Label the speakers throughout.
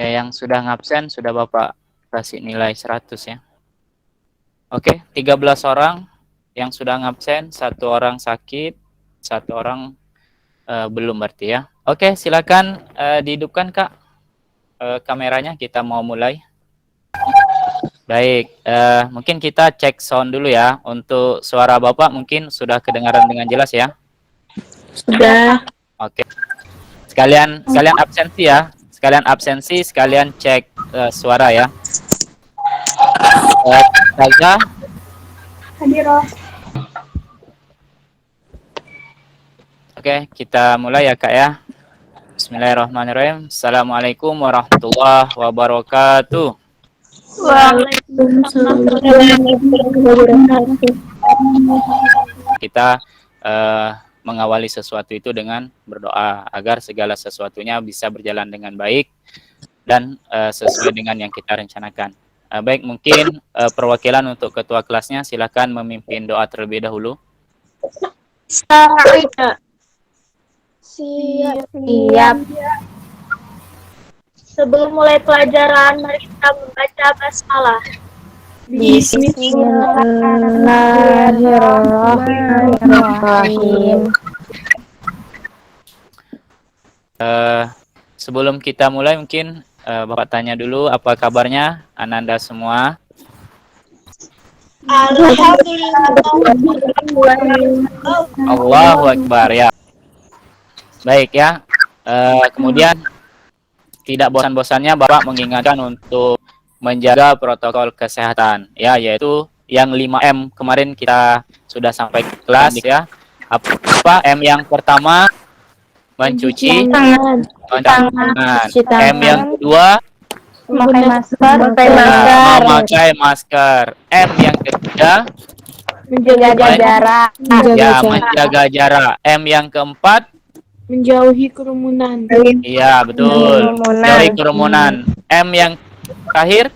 Speaker 1: Yang sudah ngabsen sudah Bapak kasih nilai 100 ya. Oke, 13 orang yang sudah ngabsen, 1 orang sakit, 1 orang belum berarti ya. Oke, silakan dihidupkan Kak kameranya, kita mau mulai. Baik, mungkin kita cek sound dulu ya. Untuk suara Bapak mungkin sudah kedengaran dengan jelas ya.
Speaker 2: Sudah.
Speaker 1: Oke. Sekalian absensi ya. Sekalian absensi, sekalian cek suara ya. Ustazah.
Speaker 2: Hadir.
Speaker 1: Oke, kita mulai ya Kak ya. Bismillahirrahmanirrahim. Assalamualaikum warahmatullahi wabarakatuh.
Speaker 2: Waalaikumsalam warahmatullahi wabarakatuh.
Speaker 1: Kita mengawali sesuatu itu dengan berdoa agar segala sesuatunya bisa berjalan dengan baik dan sesuai dengan yang kita rencanakan. Baik, mungkin perwakilan untuk ketua kelasnya silakan memimpin doa terlebih dahulu.
Speaker 2: Siap. Sebelum mulai pelajaran, mari kita membaca basmalah. Bismillahirrahmanirrahim.
Speaker 1: Sebelum kita mulai mungkin Bapak tanya dulu apa kabarnya Ananda semua.
Speaker 2: Alhamdulillah.
Speaker 1: Allahu Akbar ya. Baik ya. Kemudian tidak bosan-bosannya Bapak mengingatkan untuk menjaga protokol kesehatan ya, yaitu yang 5M kemarin kita sudah sampai ke kelas ya. Apa M yang pertama? Mencuci tangan. M yang kedua memakai masker. M yang ketiga
Speaker 2: menjaga jarak.
Speaker 1: Menjaga jarak. M yang keempat
Speaker 2: Menjauhi kerumunan.
Speaker 1: Iya, betul. Menjauhi kerumunan. M yang terakhir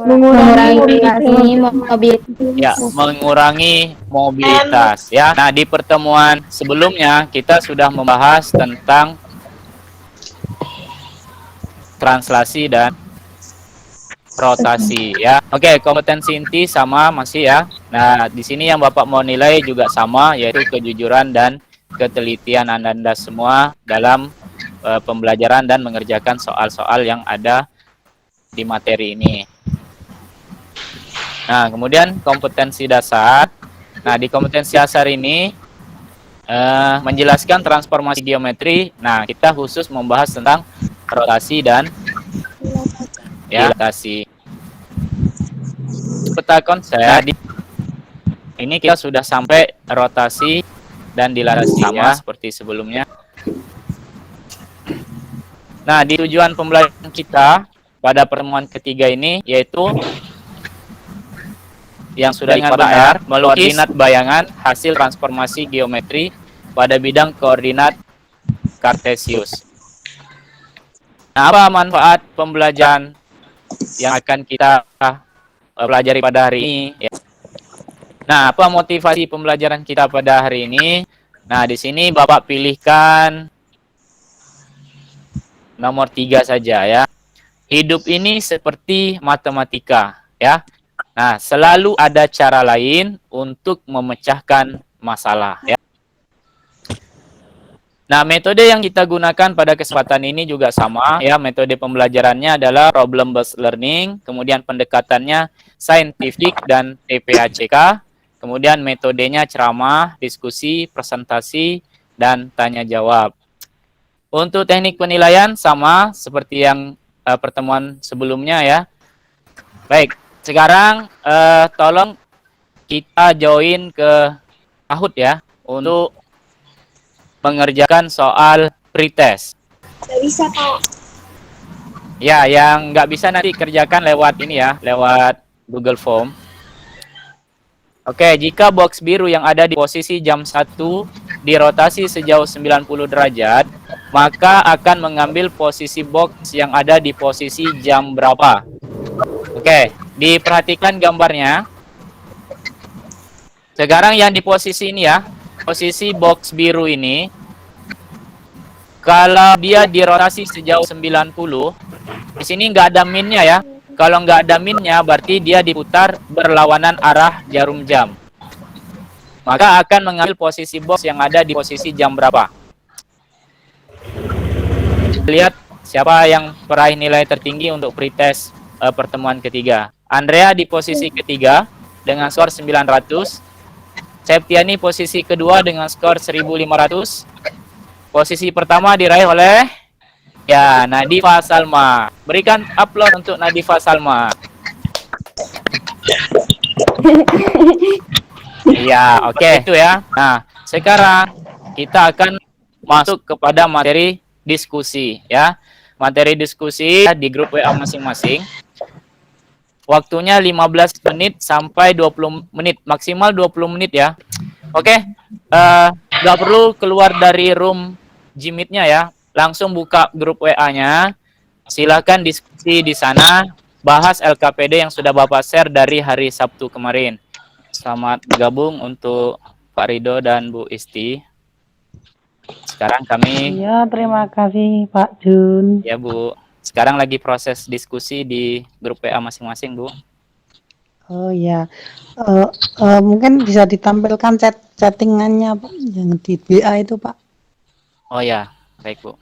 Speaker 2: mengurangi mobilitas.
Speaker 1: Ya, mengurangi mobilitas ya. Nah, di pertemuan sebelumnya kita sudah membahas tentang translasi dan rotasi ya. Oke, kompetensi inti sama masih ya. Nah, di sini yang Bapak mau nilai juga sama, yaitu kejujuran dan ketelitian Anda semua dalam pembelajaran dan mengerjakan soal-soal yang ada di materi ini. Nah, kemudian kompetensi dasar. Nah, di kompetensi dasar ini menjelaskan transformasi geometri. Nah, kita khusus membahas tentang rotasi dan dilatasi. Peta konsep. Ini kita sudah sampai rotasi dan dilatasi sama seperti sebelumnya. Nah, di tujuan pembelajaran kita pada pertemuan ketiga ini yaitu yang sudah ingat PR, melukis koordinat bayangan hasil transformasi geometri pada bidang koordinat Kartesius. Nah, apa manfaat pembelajaran yang akan kita pelajari pada hari ini? Ya. Nah, apa motivasi pembelajaran kita pada hari ini? Nah, di sini Bapak pilihkan nomor 3 saja ya. Hidup ini seperti matematika ya. Nah, selalu ada cara lain untuk memecahkan masalah ya. Nah, metode yang kita gunakan pada kesempatan ini juga sama ya. Metode pembelajarannya adalah problem based learning, kemudian pendekatannya scientific dan TPACK, kemudian metodenya ceramah, diskusi, presentasi, dan tanya jawab. Untuk teknik penilaian sama seperti yang pertemuan sebelumnya ya. Baik, sekarang tolong kita join ke Kahoot ya untuk mengerjakan soal pretest.
Speaker 2: Nggak bisa, Pak.
Speaker 1: Ya, yang nggak bisa nanti kerjakan lewat ini ya, lewat Google Form. Oke, jika box biru yang ada di posisi jam 1 dirotasi sejauh 90 derajat, maka akan mengambil posisi box yang ada di posisi jam berapa? Oke, diperhatikan gambarnya. Sekarang yang di posisi ini ya, posisi box biru ini, kalau dia dirotasi sejauh 90, Di sini nggak ada minnya ya. Kalau nggak ada minnya, berarti dia diputar berlawanan arah jarum jam. Maka akan mengambil posisi box yang ada di posisi jam berapa. Lihat siapa yang peraih nilai tertinggi untuk pretest pertemuan ketiga. Andrea di posisi ketiga dengan skor 900. Septiani posisi kedua dengan skor 1500. Posisi pertama diraih oleh ya Nadifa Salma. Berikan aplaus untuk Nadifa Salma. Iya, oke itu ya. Nah, sekarang kita akan masuk kepada materi diskusi ya. Materi diskusi di grup WA masing-masing. Waktunya 15 menit sampai 20 menit, maksimal 20 menit ya. Oke. Nggak perlu keluar dari room Gmeet-nya ya. Langsung buka grup WA-nya. Silakan diskusi di sana, bahas LKPD yang sudah Bapak share dari hari Sabtu kemarin. Selamat bergabung untuk Pak Rido dan Bu Isti. Sekarang kami
Speaker 3: Iya, terima kasih Pak Jun.
Speaker 1: ya Bu. Sekarang lagi proses diskusi di grup WA masing-masing Bu.
Speaker 3: Oh ya, mungkin bisa ditampilkan chattingannya Pak, yang di WA itu Pak.
Speaker 1: Oh ya, baik Bu.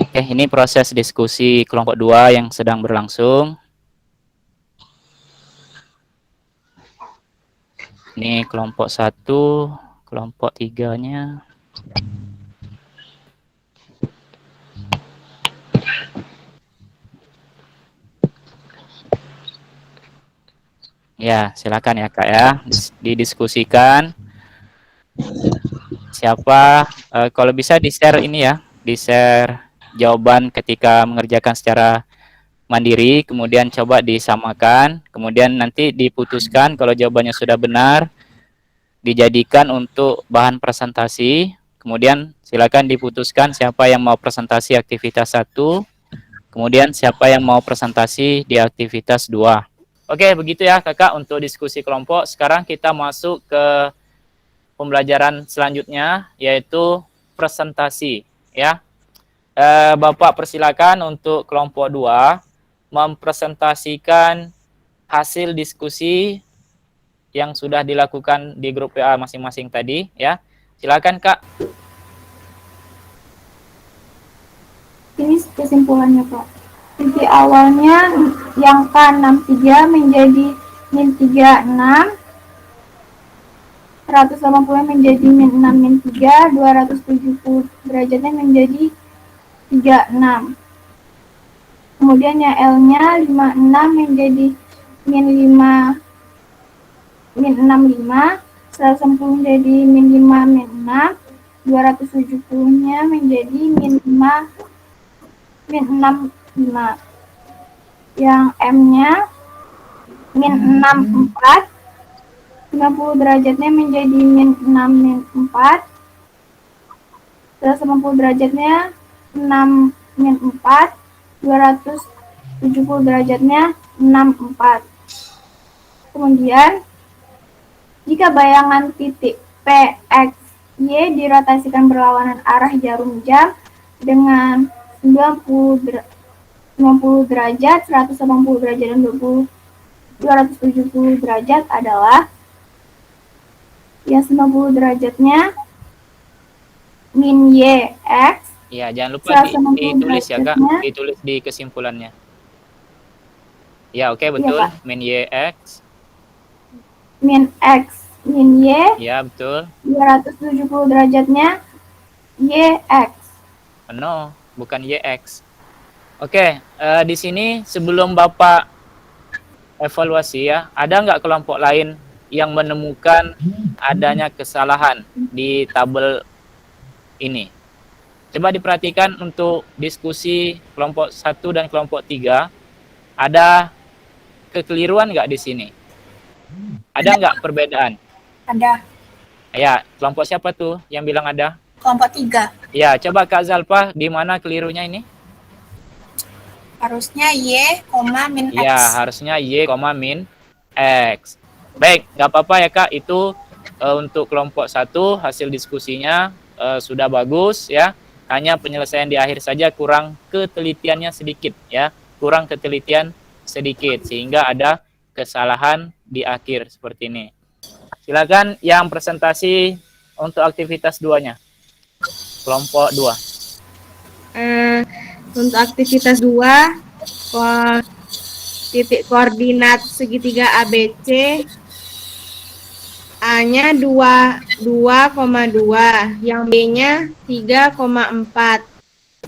Speaker 1: Oke, ini proses diskusi kelompok 2 yang sedang berlangsung. Ini kelompok 1, kelompok 3-nya. Ya, silakan ya Kak ya, didiskusikan. Siapa, kalau bisa di-share ini ya, di-share jawaban ketika mengerjakan secara mandiri, kemudian coba disamakan, kemudian nanti diputuskan kalau jawabannya sudah benar, dijadikan untuk bahan presentasi, kemudian silakan diputuskan siapa yang mau presentasi aktivitas 1, kemudian siapa yang mau presentasi di aktivitas 2. Oke, begitu ya Kakak untuk diskusi kelompok. Sekarang kita masuk ke pembelajaran selanjutnya, yaitu presentasi ya. Bapak persilakan untuk kelompok 2 mempresentasikan hasil diskusi yang sudah dilakukan di grup WA masing-masing tadi ya. Silakan Kak.
Speaker 2: Ini kesimpulannya Pak. Titik awalnya yang K63 menjadi min 36, 180 menjadi min 6 min 3, 270 derajatnya menjadi 36. Kemudian yang L-nya 56 menjadi min 5 min 65, 160 menjadi min 5 min 6, 270-nya menjadi min 5 min 6 5. Yang M-nya min 6 4, 50 derajatnya menjadi min 6 min 4, 180 derajatnya 6 min 4, 270 derajatnya 6 4. Kemudian jika bayangan titik P, X, Y dirotasikan berlawanan arah jarum jam dengan 90 derajat, 180 derajat, dan 270 derajat adalah yang 90 derajatnya min Y, X.
Speaker 1: Ya, jangan lupa ditulis ya Kak, ditulis di kesimpulannya. Ya, oke, betul. Ya, min Y, X.
Speaker 2: Min X, min Y.
Speaker 1: Ya, betul.
Speaker 2: 270 derajatnya Y, X.
Speaker 1: No, bukan Y, X. Oke, di sini sebelum Bapak evaluasi ya, ada nggak kelompok lain yang menemukan adanya kesalahan di tabel ini? Coba diperhatikan untuk diskusi kelompok 1 dan kelompok 3, ada kekeliruan nggak di sini? Ada nggak perbedaan?
Speaker 4: Ada.
Speaker 1: Ya, kelompok siapa tuh yang bilang ada?
Speaker 4: Kelompok 3.
Speaker 1: Ya, coba Kak Zalpa, di mana kelirunya ini?
Speaker 4: Harusnya Y, min X.
Speaker 1: Ya, harusnya Y, min X. Baik, nggak apa-apa ya Kak, itu untuk kelompok 1 hasil diskusinya sudah bagus ya. Hanya penyelesaian di akhir saja kurang ketelitiannya sedikit ya. Kurang ketelitian sedikit sehingga ada kesalahan di akhir seperti ini. Silakan yang presentasi untuk aktivitas 2-nya. Kelompok 2.
Speaker 5: Untuk aktivitas 2, titik koordinat segitiga ABC, A-nya 2,2, yang B-nya 3,4,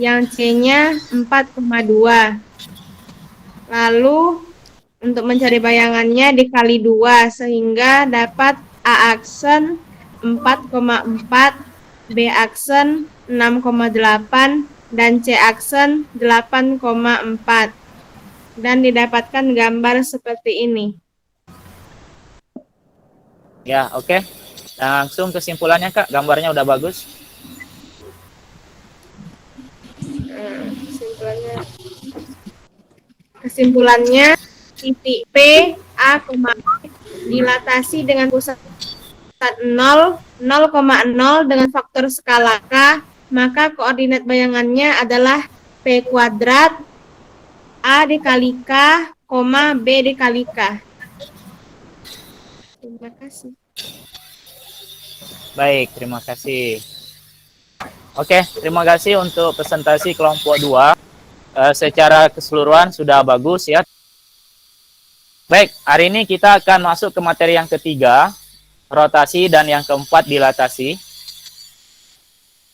Speaker 5: yang C-nya 4,2. Lalu untuk mencari bayangannya dikali 2 sehingga dapat A aksen 4,4, B aksen 6,8, dan C aksen 8,4. Dan didapatkan gambar seperti ini.
Speaker 1: Ya, oke. Langsung kesimpulannya Kak, gambarnya udah bagus.
Speaker 5: Kesimpulannya titik P, A, B dilatasi dengan pusat 0,0 dengan faktor skala K, maka koordinat bayangannya adalah P kuadrat A dikali K, B dikali K. Terima kasih.
Speaker 1: Baik, terima kasih. Oke, terima kasih untuk presentasi kelompok 2. Secara keseluruhan sudah bagus ya. Baik, hari ini kita akan masuk ke materi yang ketiga, rotasi, dan yang keempat dilatasi.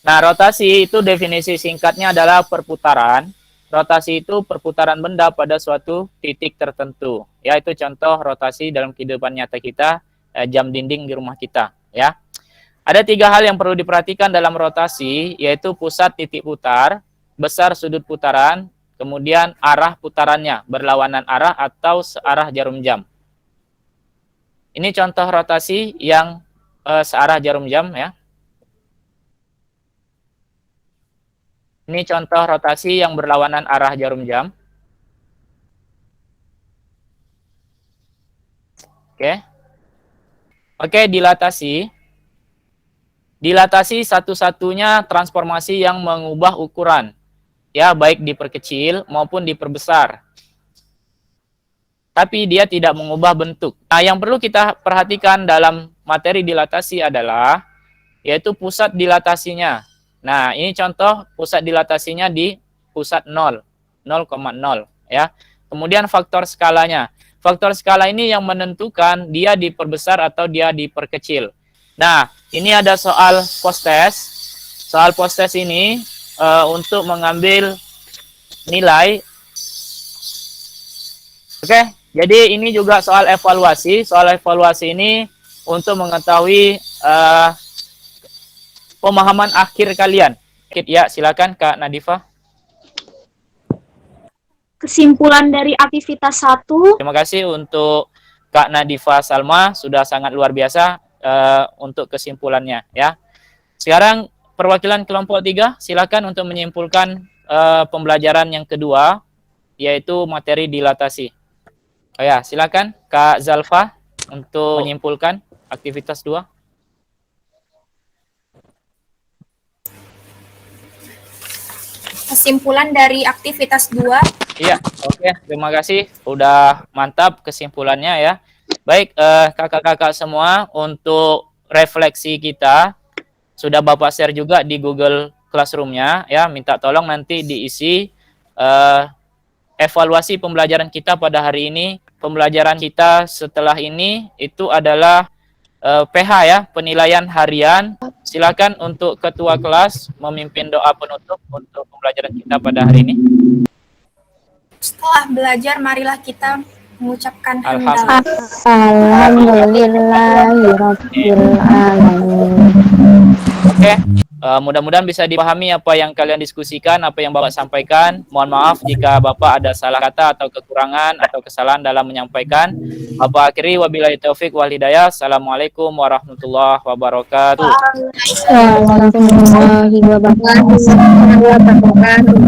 Speaker 1: Nah, rotasi itu definisi singkatnya adalah perputaran. Rotasi itu perputaran benda pada suatu titik tertentu. Ya, itu contoh rotasi dalam kehidupan nyata kita, jam dinding di rumah kita. Ya, ada 3 hal yang perlu diperhatikan dalam rotasi, yaitu pusat titik putar, besar sudut putaran, kemudian arah putarannya, berlawanan arah atau searah jarum jam. Ini contoh rotasi yang searah jarum jam ya. Ini contoh rotasi yang berlawanan arah jarum jam. Oke, dilatasi. Dilatasi satu-satunya transformasi yang mengubah ukuran. Ya, baik diperkecil maupun diperbesar. Tapi dia tidak mengubah bentuk. Nah, yang perlu kita perhatikan dalam materi dilatasi adalah yaitu pusat dilatasinya. Nah, ini contoh pusat dilatasinya di pusat 0,0 ya. Kemudian faktor skalanya. Faktor skala ini yang menentukan dia diperbesar atau dia diperkecil. Nah, ini ada soal post-test. Soal post-test ini untuk mengambil nilai. Oke, jadi ini juga soal evaluasi. Soal evaluasi ini untuk mengetahui pemahaman akhir kalian. Ya, silakan Kak Nadifa.
Speaker 2: Kesimpulan dari aktivitas 1.
Speaker 1: Terima kasih untuk Kak Nadifa Salma, sudah sangat luar biasa untuk kesimpulannya ya. Sekarang perwakilan kelompok 3, silakan untuk menyimpulkan pembelajaran yang kedua, yaitu materi dilatasi. Oh ya, silakan Kak Zalfa untuk menyimpulkan aktivitas 2.
Speaker 4: Kesimpulan dari aktivitas 2.
Speaker 1: Iya, oke, terima kasih. Udah mantap kesimpulannya ya. Baik, kakak-kakak semua, untuk refleksi kita sudah Bapak share juga di Google Classroom-nya ya. Minta tolong nanti diisi evaluasi pembelajaran kita pada hari ini. Pembelajaran kita setelah ini itu adalah PH ya, penilaian harian. Silakan untuk ketua kelas memimpin doa penutup untuk pembelajaran kita pada hari ini.
Speaker 4: Setelah belajar, marilah kita mengucapkan
Speaker 1: Oke, mudah-mudahan bisa dipahami apa yang kalian diskusikan, apa yang Bapak sampaikan. Mohon maaf jika Bapak ada salah kata atau kekurangan atau kesalahan dalam menyampaikan. Bapak akhiri, wabillahi taufik wal hidayah. Assalamualaikum warahmatullahi wabarakatuh.
Speaker 5: Waalaikumsalam warahmatullahi wabarakatuh.